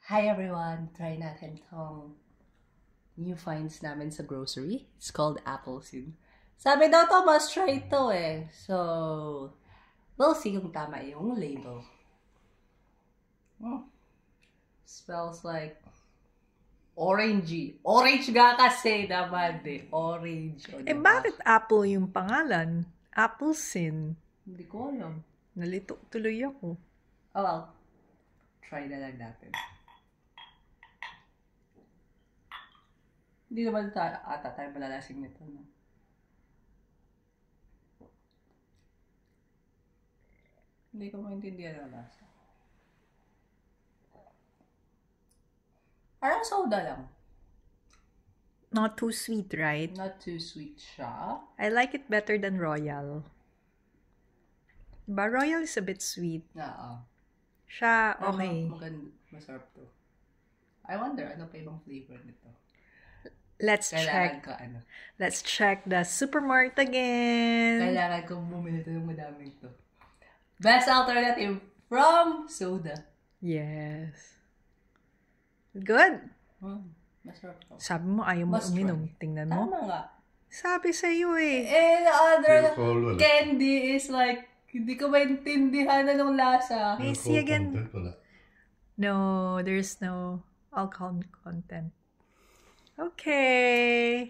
Hi everyone! Try natin tong new finds namin sa grocery. It's called Appleseed. Sabi daw to, must try ito eh. So, we'll see kung tama yung label. Smells like orangey. Orange nga kasi naman eh. Orange. O, diba? bakit apple yung pangalan? Appleseed. Hindi ko alam. Nalito tuloy ako. Oh well, try na lang natin. Hindi naman ata tayo malalasing nito, no? Hindi ko maintindihan ang lasa. Parang soda lang. Not too sweet, right? Not too sweet siya. I like it better than Royal. Diba? Royal is a bit sweet. Oo. Siya, okay. Maganda, masarap to. I wonder, ano pa ibang flavor nito? Let's check. Let's check the supermarket again. Kailangan ko bumili ito ng madaming to. Best alternative from soda. Yes. Good. Masarap to. Sabi mo, ayaw mo uminom. Tingnan mo. Tama nga. Sabi sa'yo eh. The other candy is like, hindi ko maintindihan anong lasa. May see again. No, there's no alcohol content. Okay.